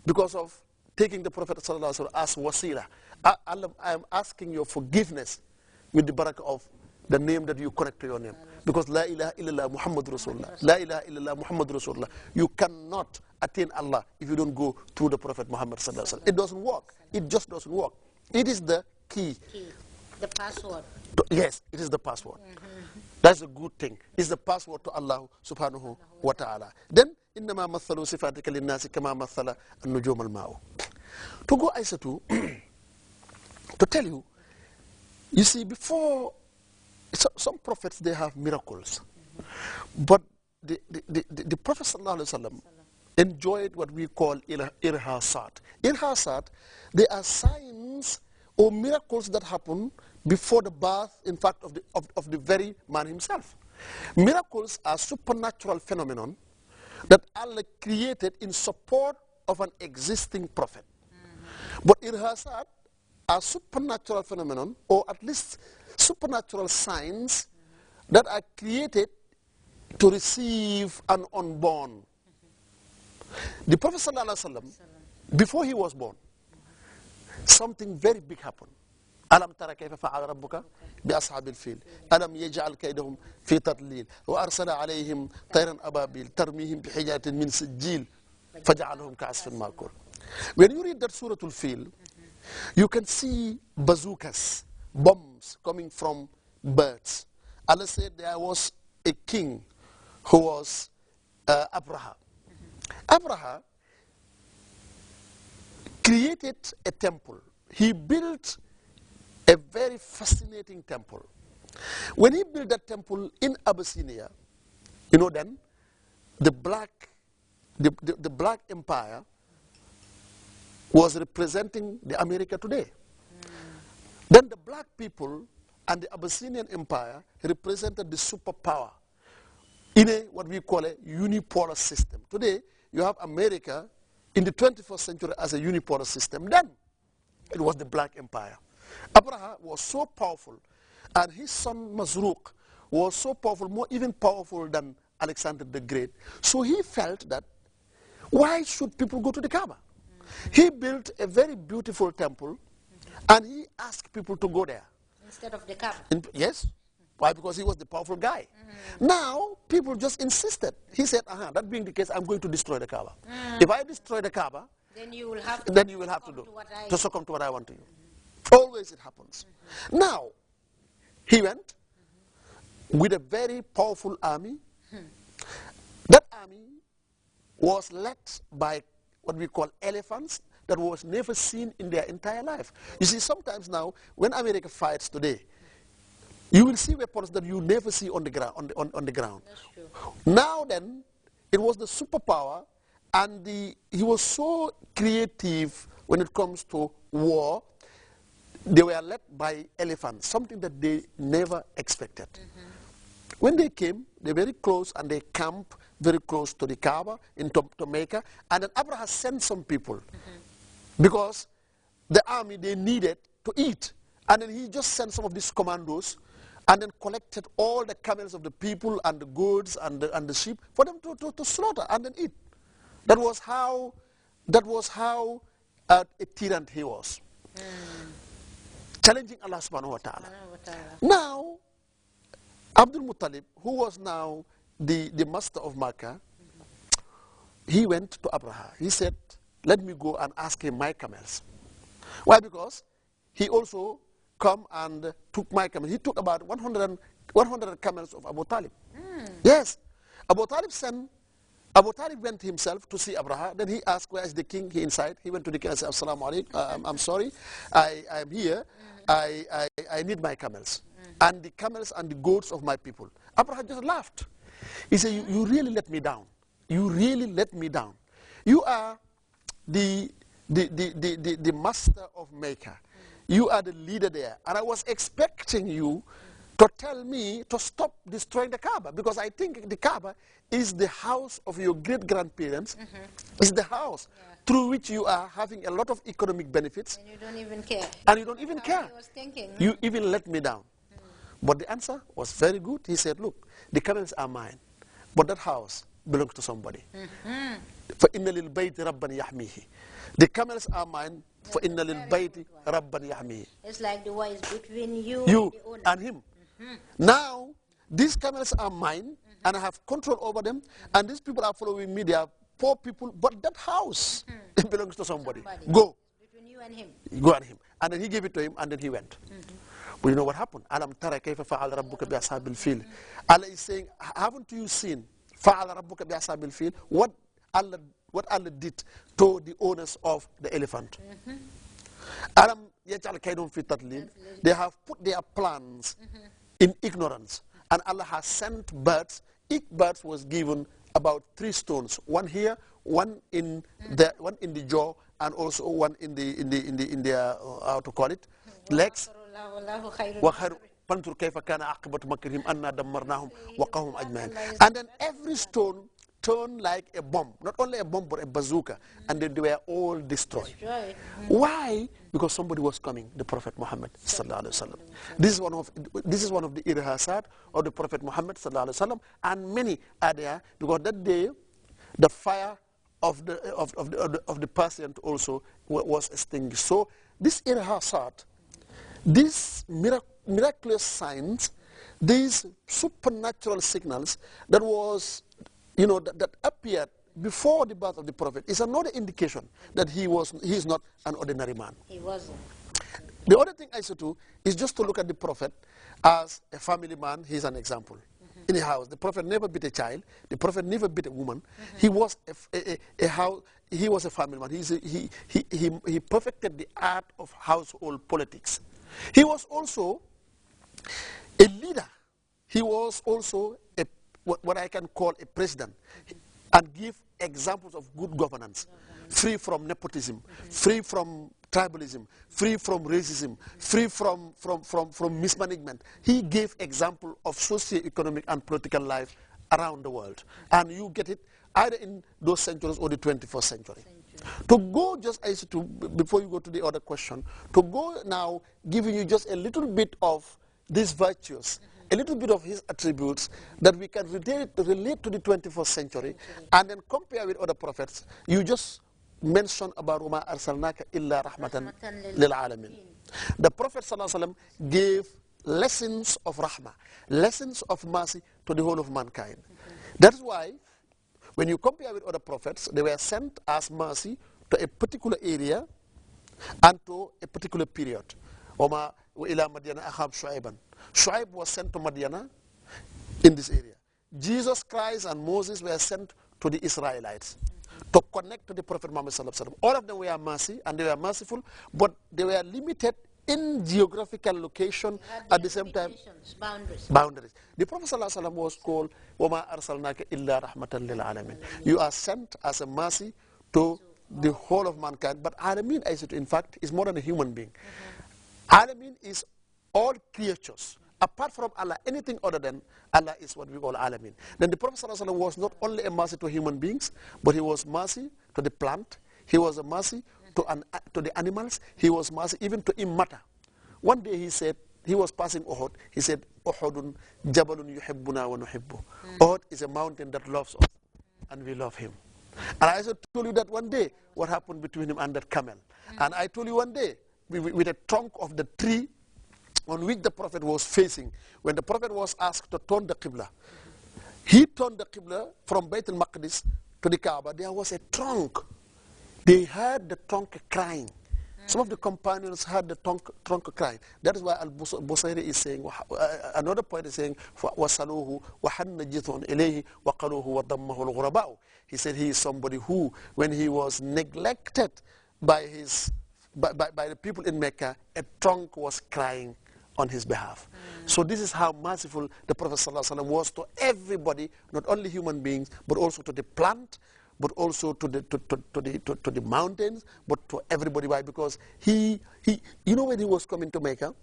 because of taking the Prophet ﷺ as wasila. I am asking your forgiveness with the barakah of the name that you connect to your name. Because La ilaha illallah Muhammad Rasulullah. La ilaha illallah Muhammad Rasulullah. You cannot attain Allah if you don't go through the Prophet Muhammad ﷺ. It doesn't work. It just doesn't work. It is the key. The password. Yes, it is the password. That's a good thing. It's the password to Allah subhanahu wa ta'ala. Then, إِنَّمَا مَثَّلُوا صِفَاتِكَ لِلنَّاسِ كَمَا مَثَّلَ النُّجُومَ الْمَاءُ. To go, Aisatu, to tell you, you see, before, some prophets, they have miracles. But the Prophet sallallahu alaihi wasallam enjoyed what we call irhasat. Irhasat, they are signs or miracles that happen before the birth, in fact, of the very man himself. Miracles are supernatural phenomenon that Allah created in support of an existing prophet. But irhasat are supernatural phenomenon, or at least supernatural signs that are created to receive an unborn. The Prophet ﷺ, before he was born, something very big happened. ألم ترى كيف فعل ربك بأصحاب الفيل ألم يجعل كيدهم في تضليل وأرسل عليهم طيرا أبابيل ترميهم بحجارة من سجيل فجعلهم كعصف مأكول. When you read that Surah Al-Fil, you can see bazookas, bombs coming from birds. Allah said there was a king who was Abraha. Abraha created a temple. He built a very fascinating temple. When he built that temple in Abyssinia, you know, then the black empire was representing the America today. Then the black people and the Abyssinian empire represented the superpower in what we call a unipolar system. Today, you have America in the 21st century as a unipolar system. Then it was the black empire. Abraha was so powerful, and his son Mazruq was so powerful, more even powerful than Alexander the Great. So he felt that, why should people go to the Kaaba? He built a very beautiful temple, and he asked people to go there. Instead of the Kaaba? Yes. Why? Because he was the powerful guy. Now, people just insisted. He said, that being the case, I'm going to destroy the Kaaba. If I destroy the Kaaba, then you will have to succumb to what I want to do. Always it happens. Now, he went with a very powerful army. That army was led by what we call elephants that was never seen in their entire life. You see, sometimes now, when America fights today, you will see weapons that you never see on the ground. On the ground. That's true. Now then, it was the superpower, and he was so creative when it comes to war. They were led by elephants, something that they never expected. When they came, they were very close, and they camped very close to the Kaaba in Mecca. And then Abraham sent some people because the army, they needed to eat. And then he just sent some of these commandos and then collected all the camels of the people and the goods and the sheep for them to slaughter and then eat. That was how a tyrant he was. Challenging Allah subhanahu wa ta'ala. Now, Abdul Muttalib, who was now the master of Makkah, he went to Abraha. He said, let me go and ask him my camels. Why? Because he also come and took my camels. He took about 100 camels of Abu Talib. Yes. Abu Talib went himself to see Abraha. Then he asked, where is the king? He inside. He went to the king and said, Assalamu alaikum. I'm sorry. I am here. I need my camels. And the camels and the goats of my people. Abraha just laughed. He said, you really let me down. You really let me down. You are the master of Mecca. You are the leader there. And I was expecting you to tell me to stop destroying the Kaaba, because I think the Kaaba is the house of your great-grandparents. It's the house through which you are having a lot of economic benefits. And you don't even care. And you don't even care. I was thinking. You even let me down. But the answer was very good. He said, look, the camels are mine, but that house belongs to somebody. فإن للبيت ربا يحميه. The camels are mine. فإن للبيت ربا يحميه. It's like the war is between you You and the owner. and him. Now, these camels are mine, and I have control over them, and these people are following me. They are poor people, but that house it belongs to somebody. Go. Between you and him. Go and him. And then he gave it to him, and then he went. But you know what happened? Alam tara kayfa fa'ala rabbuka bi ashabil fil. Allah is saying, haven't you seen fa'ala rabbuka bi ashabil fil? What Allah did to the owners of the elephant? Alam yaj'al kaydahum fi tadlil. They have put their plans in ignorance, and Allah has sent birds. Each bird was given about 3 stones, one here, one in the jaw, and also one in the how to call it, legs. And then every stone turned like a bomb, not only a bomb but a bazooka, and then they were all destroyed. Why? Because somebody was coming, the Prophet Muhammad sallallahu alaihi wasallam. This is one of the irhasat of the Prophet Muhammad sallallahu alaihi wasallam, and many are there, because that day the fire of the Persians also was extinguished. So this irhasat, these miraculous signs, these supernatural signals that was, that appeared before the birth of the Prophet is another indication that he is not an ordinary man. He wasn't. The other thing I say too is just to look at the Prophet as a family man. He's an example. In the house, the Prophet never beat a child. The Prophet never beat a woman. He was he was a family man. He perfected the art of household politics. He was also a leader. He was also what I can call a president, and give examples of good governance, free from nepotism, free from tribalism, free from racism, free from mismanagement. He gave example of socio-economic and political life around the world. And you get it either in those centuries or the 21st century. To go just as to, before you go to the other question, to go now giving you just a little bit of these virtues, a little bit of his attributes that we can relate to the 21st century and then compare with other prophets. You just mention about وَمَا أَرْسَلْنَاكَ إِلَّا رَحْمَةً لِلْعَالَمِينَ. The Prophet ﷺ gave lessons of rahmah, lessons of mercy to the whole of mankind. That is why when you compare with other prophets, they were sent as mercy to a particular area and to a particular period. وَمَا وَإِلَى مَدْيَنَ أَخَابْ شُعَيْبًا. Shu'aib was sent to Madiana in this area. Jesus Christ and Moses were sent to the Israelites to connect to the Prophet Muhammad sallallahu alaihi wasallam. All of them were mercy, and they were merciful, but they were limited in geographical location at the same time. Boundaries. The Prophet sallallahu alaihi wasallam was called وَمَا أَرْسَلْنَاكَ إِلَّا رَحْمَةً لِلْعَالَمِينَ. You are sent as a mercy to the whole of mankind. But Alamin, in fact, is more than a human being. Alamin is all creatures. Apart from Allah, anything other than Allah is what we call Alamin. Then the Prophet ﷺ was not only a mercy to human beings, but he was mercy to the plant. He was a mercy to the animals. He was mercy even to matter. One day he said, he was passing Uhud. He said, Uhudun jabalun yuhibbuna wa nuhibbu. Uhud is a mountain that loves us, and we love him. And I also told you that one day, what happened between him and that camel. And I told you one day, with the trunk of the tree on which the Prophet was facing, when the Prophet was asked to turn the Qibla, he turned the Qibla from Bayt al-Maqdis to the Kaaba. There was a trunk. They heard the trunk crying. Some of the companions heard the trunk crying. That is why Al-Busayri is saying, another point is saying, وَصَلُوهُ وَحَنَّ جِثُونَ إِلَيْهِ وَقَلُوهُ وَضَمَّهُ الْغُرَبَاءُ. He said he is somebody who, when he was neglected by the people in Mecca, a trunk was crying on his behalf. So this is how merciful the Prophet ﷺ was to everybody, not only human beings, but also to the plant, but also to the mountains, but to everybody. Why? Because he when he was coming to Mecca,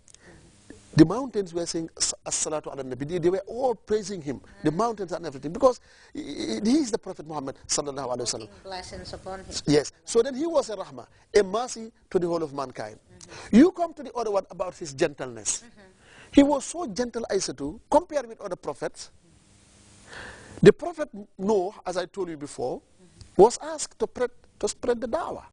the mountains were saying as-salatu ala nabi. They were all praising him, the mountains and everything, because he is the Prophet Muhammad sallallahu alaihi wasallam. Blessings upon him. Yes. So then he was a rahmah, a mercy to the whole of mankind. You come to the other one about his gentleness. He was so gentle, I said too, compared with other prophets. The Prophet Noah, as I told you before, was asked to spread the dawah.